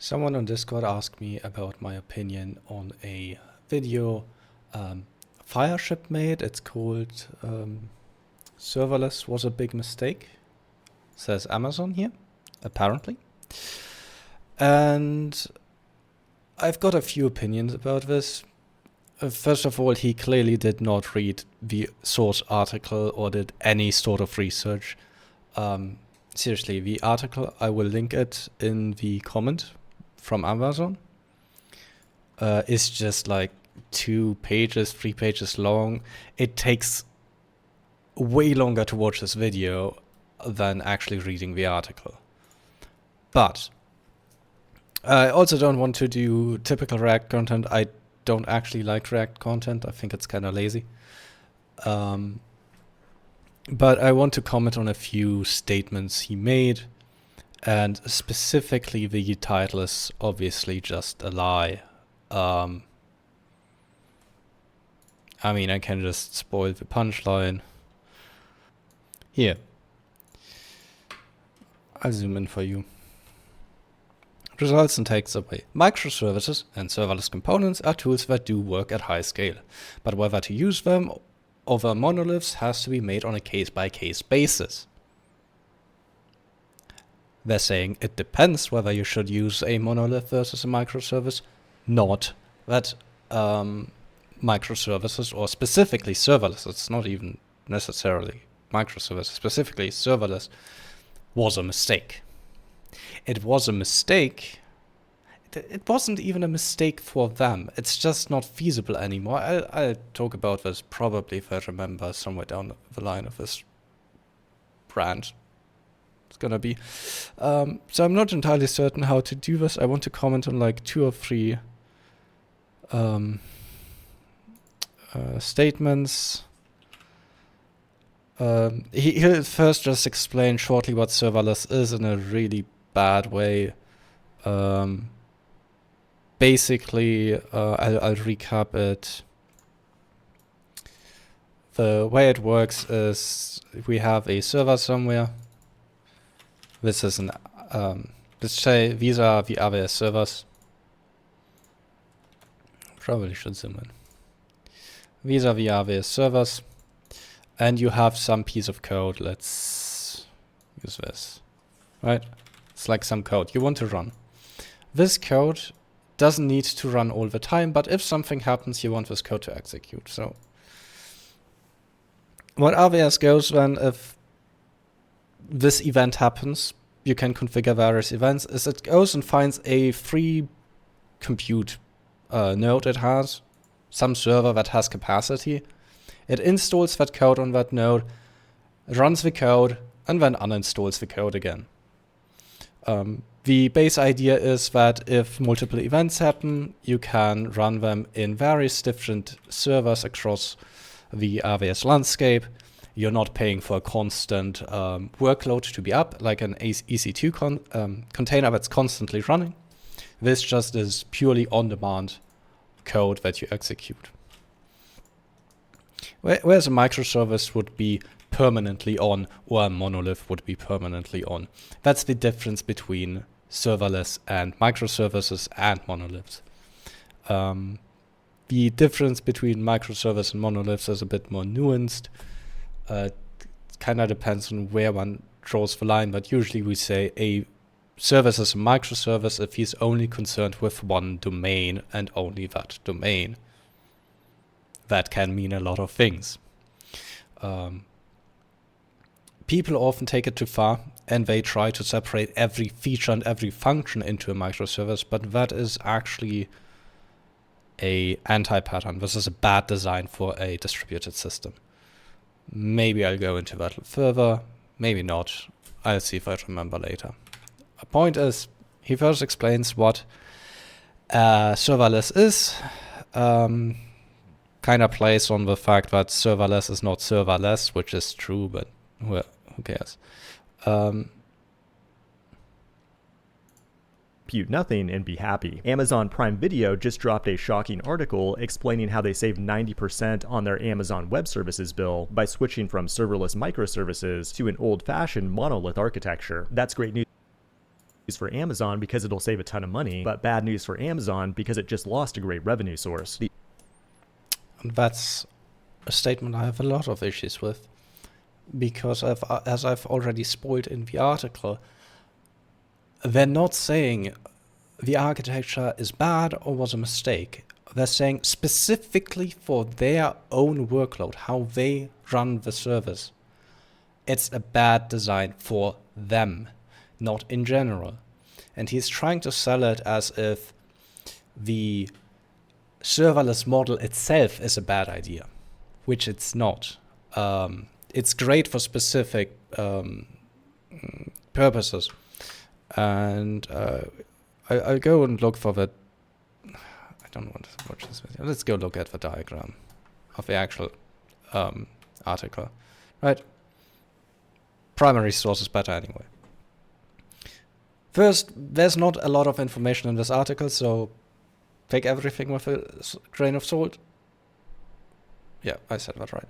Someone on Discord asked me about my opinion on a video Fireship made. It's called Serverless was a big mistake. Says Amazon here, apparently. And I've got a few opinions about this. First of all, he clearly did not read the source article or did any sort of research. Seriously, the article, I will link it in the comment from Amazon. It's just like 2 pages, 3 pages long. It takes way longer to watch this video than actually reading the article. But I also don't want to do typical React content. I don't actually like React content. I think it's kind of lazy. But I want to comment on a few statements he made. And specifically, the title is obviously just a lie. I mean, I can just spoil the punchline. Here. I'll zoom in for you. Results and takes away. Microservices and serverless components are tools that do work at high scale, but whether to use them over monoliths has to be made on a case-by-case basis. They're saying it depends whether you should use a monolith versus a microservice, not that microservices, or specifically serverless, it's not even necessarily microservices, specifically serverless, was a mistake. It was a mistake. It wasn't even a mistake for them. It's just not feasible anymore. I'll talk about this probably, if I remember, somewhere down the line of this rant. It's gonna be. So I'm not entirely certain how to do this. I want to comment on like 2 or 3 statements. He'll first just explain shortly what serverless is in a really bad way. Basically, I'll recap it. The way it works is we have a server somewhere. This is an, let's say these are the AWS servers. Probably should zoom in. These are the AWS servers. And you have some piece of code. Let's use this, right? It's like some code you want to run. This code doesn't need to run all the time, but if something happens, you want this code to execute. So what AWS goes then, if this event happens, you can configure various events, is it goes and finds a free compute node it has, some server that has capacity. It installs that code on that node, runs the code, and then uninstalls the code again. The base idea is that if multiple events happen, you can run them in various different servers across the AWS landscape. You're not paying for a constant workload to be up, like an EC2 container that's constantly running. This just is purely on-demand code that you execute. Whereas a microservice would be permanently on, or a monolith would be permanently on. That's the difference between serverless and microservices and monoliths. The difference between microservice and monoliths is a bit more nuanced. It kind of depends on where one draws the line, but usually we say a service is a microservice if he's only concerned with one domain and only that domain. That can mean a lot of things. People often take it too far and they try to separate every feature and every function into a microservice, but that is actually a anti-pattern. This is a bad design for a distributed system. Maybe I'll go into that further, maybe not. I'll see if I remember later. The point is, he first explains what serverless is. Kind of plays on the fact that serverless is not serverless, which is true, but well, who cares? Compute nothing and be happy. Amazon Prime Video just dropped a shocking article explaining how they saved 90% on their Amazon Web Services bill by switching from serverless microservices to an old-fashioned monolith architecture. That's great news for Amazon because it'll save a ton of money, but bad news for Amazon because it just lost a great revenue source. And that's a statement I have a lot of issues with, because as I've already spoiled in the article, they're not saying the architecture is bad or was a mistake. They're saying specifically for their own workload, how they run the service, it's a bad design for them, not in general. And he's trying to sell it as if the serverless model itself is a bad idea, which it's not. It's great for specific purposes. And I'll go and look for the... I don't want to watch this video. Let's go look at the diagram of the actual article. Right? Primary source is better anyway. First, there's not a lot of information in this article, so take everything with a grain of salt. Yeah, I said that right.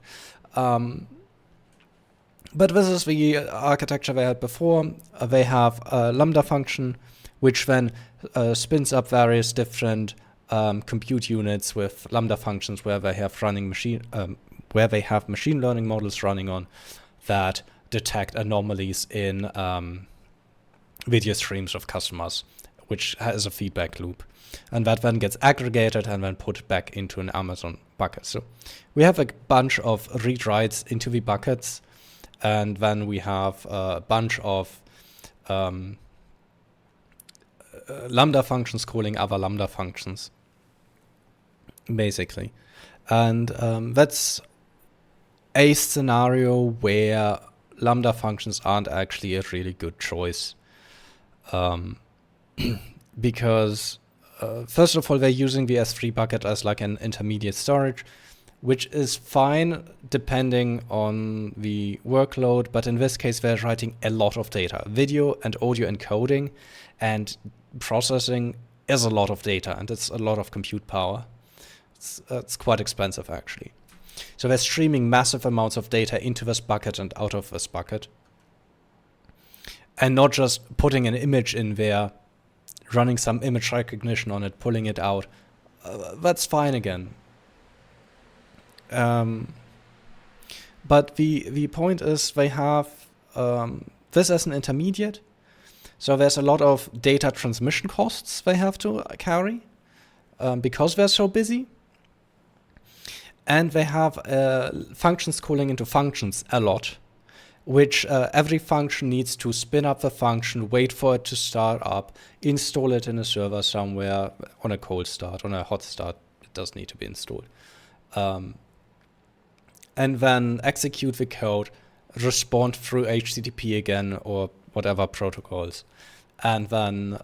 But this is the architecture they had before. They have a lambda function, which then spins up various different compute units with lambda functions where they have machine learning models running on that detect anomalies in video streams of customers, which has a feedback loop. And that then gets aggregated and then put back into an Amazon bucket. So we have a bunch of read-writes into the buckets, and then we have a bunch of lambda functions calling other lambda functions, basically. And that's a scenario where lambda functions aren't actually a really good choice. Because first of all, they're using the S3 bucket as like an intermediate storage, which is fine depending on the workload, but in this case they're writing a lot of data. Video and audio encoding and processing is a lot of data, and it's a lot of compute power. It's quite expensive actually. So they're streaming massive amounts of data into this bucket and out of this bucket, and not just putting an image in there, running some image recognition on it, pulling it out. That's fine again. But the point is they have this as an intermediate. So there's a lot of data transmission costs they have to carry because they're so busy. And they have functions calling into functions a lot, which every function needs to spin up the function, wait for it to start up, install it in a server somewhere on a cold start, on a hot start. It does need to be installed. And then execute the code, respond through HTTP again or whatever protocols, and then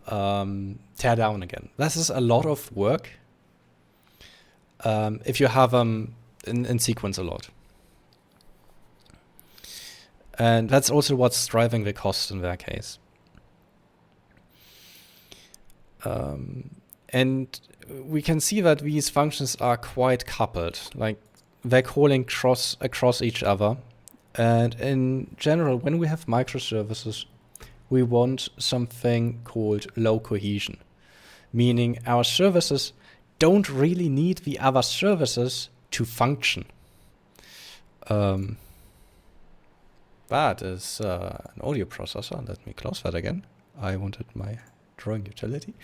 tear down again. This is a lot of work if you have them in sequence a lot. And that's also what's driving the cost in their case. And we can see that these functions are quite coupled, like they're calling across each other. And in general, when we have microservices, we want something called low cohesion, meaning our services don't really need the other services to function. That is an audio processor. Let me close that again. I wanted my drawing utility.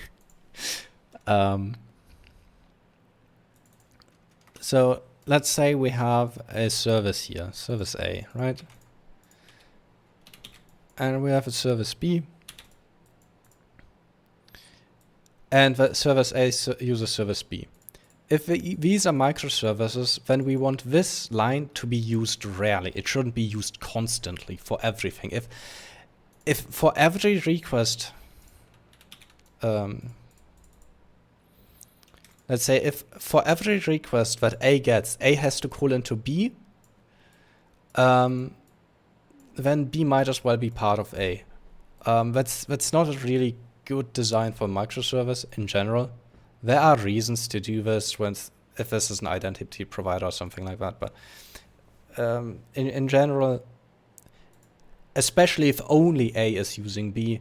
So let's say we have a service here, service A, right? And we have a service B. And the service A uses service B. If these are microservices, then we want this line to be used rarely. It shouldn't be used constantly for everything. If for every request, let's say if for every request that A gets, A has to call into B, then B might as well be part of A. That's not a really good design for microservice in general. There are reasons to do this if this is an identity provider or something like that, but in general, especially if only A is using B,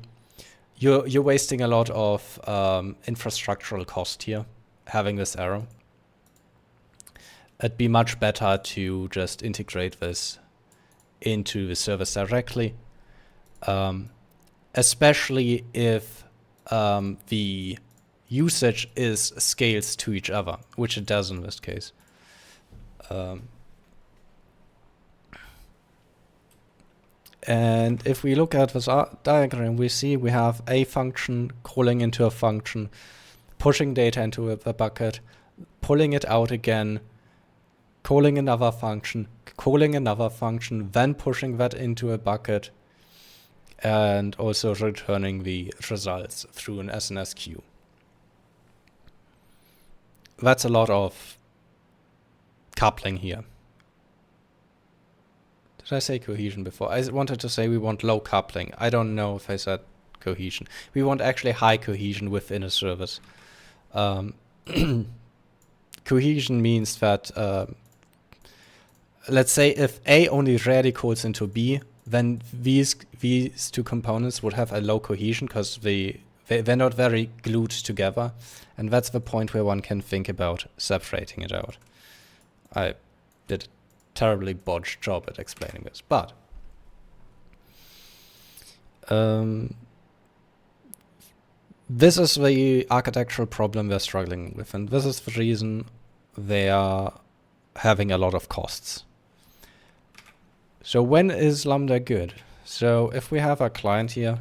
you're wasting a lot of infrastructural cost here, having this error. It'd be much better to just integrate this into the service directly, especially if the usage is scales to each other, which it does in this case. And if we look at this diagram, we see we have a function calling into a function, pushing data into a bucket, pulling it out again, calling another function, calling another function, then pushing that into a bucket, and also returning the results through an SNS queue. That's a lot of coupling here. Did I say cohesion before? I wanted to say we want low coupling. I don't know if I said cohesion. We want actually high cohesion within a service. Cohesion means that, let's say if A only rarely calls into B, then these two components would have a low cohesion because they're not very glued together. And that's the point where one can think about separating it out. I did a terribly botched job at explaining this, but this is the architectural problem they're struggling with, and this is the reason they are having a lot of costs. So when is Lambda good? So if we have a client here,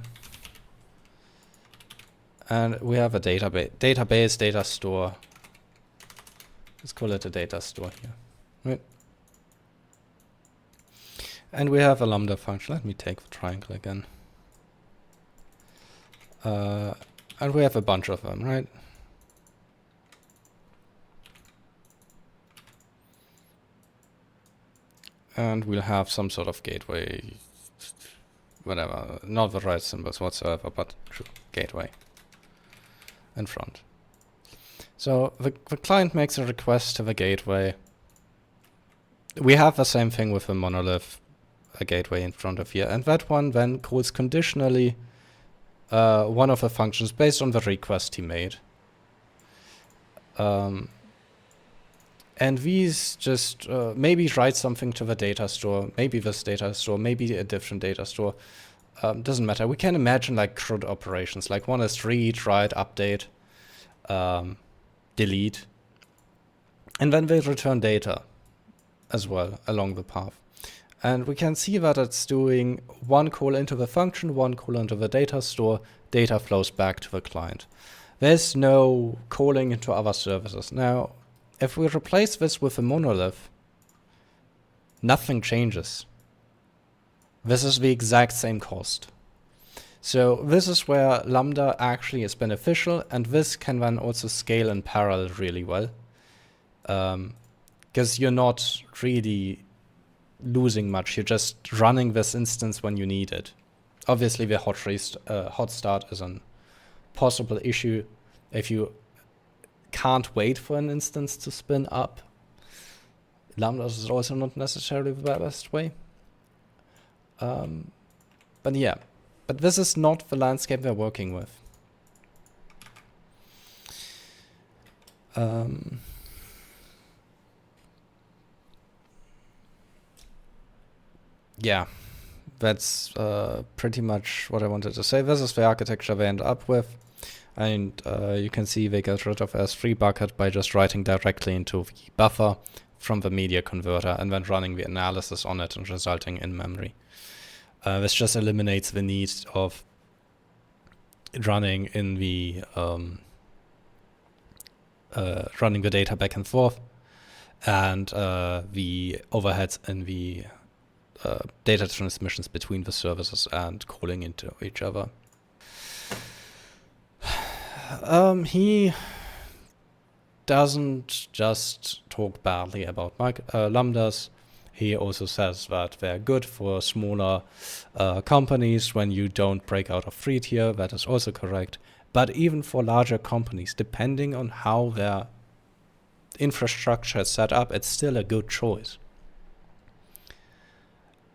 and we have a database, data store. Let's call it a data store here, right? And we have a Lambda function. Let me take the triangle again. And we have a bunch of them, right? And we'll have some sort of gateway, whatever, not the right symbols whatsoever, but gateway in front. So the client makes a request to the gateway. We have the same thing with the monolith, a gateway in front of here, and that one then calls conditionally one of the functions based on the request he made. And these just maybe write something to the data store, maybe this data store, maybe a different data store. Doesn't matter. We can imagine like CRUD operations, like one is read, write, update, delete, and then they return data as well along the path. And we can see that it's doing one call into the function, one call into the data store, data flows back to the client. There's no calling into other services. Now, if we replace this with a monolith, nothing changes. This is the exact same cost. So this is where Lambda actually is beneficial, and this can then also scale in parallel really well. Because you're not really losing much, you're just running this instance when you need it. Obviously the hot start is a possible issue if you can't wait for an instance to spin up. Lambda is also not necessarily the best way. But yeah, but this is not the landscape we're working with. Yeah, that's pretty much what I wanted to say. This is the architecture they end up with. And you can see they get rid of S3 bucket by just writing directly into the buffer from the media converter and then running the analysis on it and resulting in memory. This just eliminates the need of running in the running the data back and forth, and the overheads in the data transmissions between the services and calling into each other. He doesn't just talk badly about lambdas. He also says that they're good for smaller companies when you don't break out of free tier. That is also correct. But even for larger companies, depending on how their infrastructure is set up, it's still a good choice.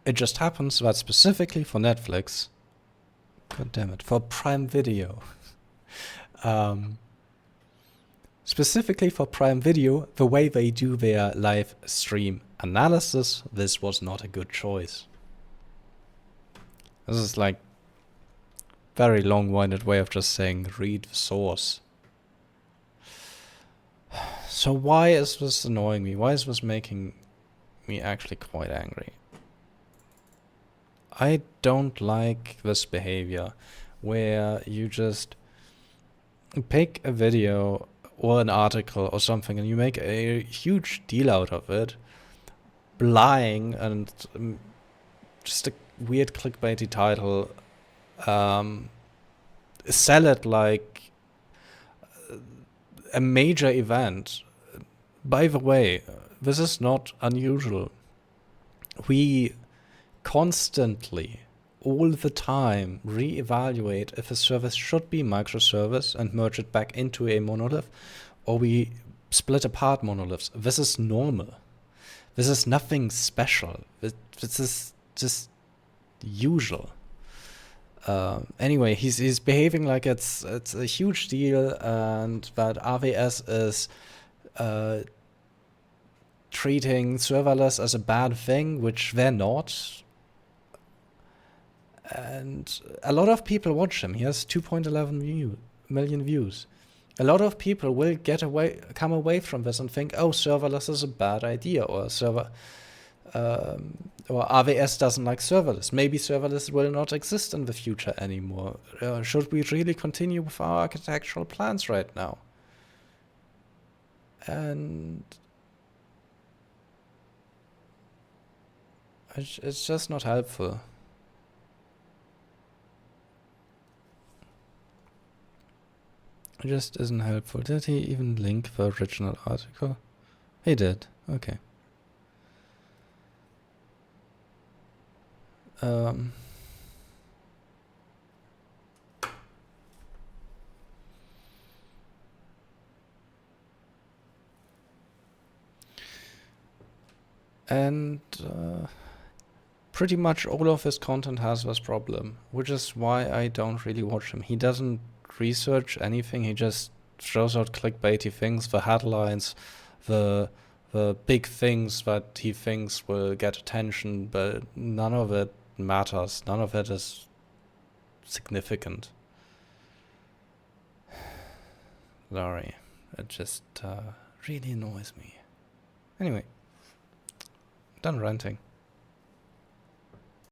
It just happens that specifically for Netflix, God damn it. For Prime Video. Specifically for Prime Video, the way they do their live stream analysis, this was not a good choice. This is like very long-winded way of just saying read the source. So why is this annoying me? Why is this making me actually quite angry? I don't like this behavior where you just pick a video or an article or something and you make a huge deal out of it, lying and just a weird clickbaity title, sell it like a major event. By the way, this is not unusual. We constantly, all the time, reevaluate if a service should be microservice and merge it back into a monolith, or we split apart monoliths. This is normal. This is nothing special. This is just usual. Anyway, he's behaving like it's a huge deal and that RVS is treating serverless as a bad thing, which they're not. And a lot of people watch him. He has 2.11 million views. A lot of people will come away from this and think, oh, serverless is a bad idea, or or RVS doesn't like serverless. Maybe serverless will not exist in the future anymore. Should we really continue with our architectural plans right now? And it's just not helpful. It just isn't helpful. Did he even link the original article? He did. Okay. And pretty much all of his content has this problem, which is why I don't really watch him. He doesn't research anything. He just throws out clickbaity things, the headlines, the big things that he thinks will get attention, but none of it matters. None of it is significant. Sorry, it just really annoys me. Anyway, done ranting.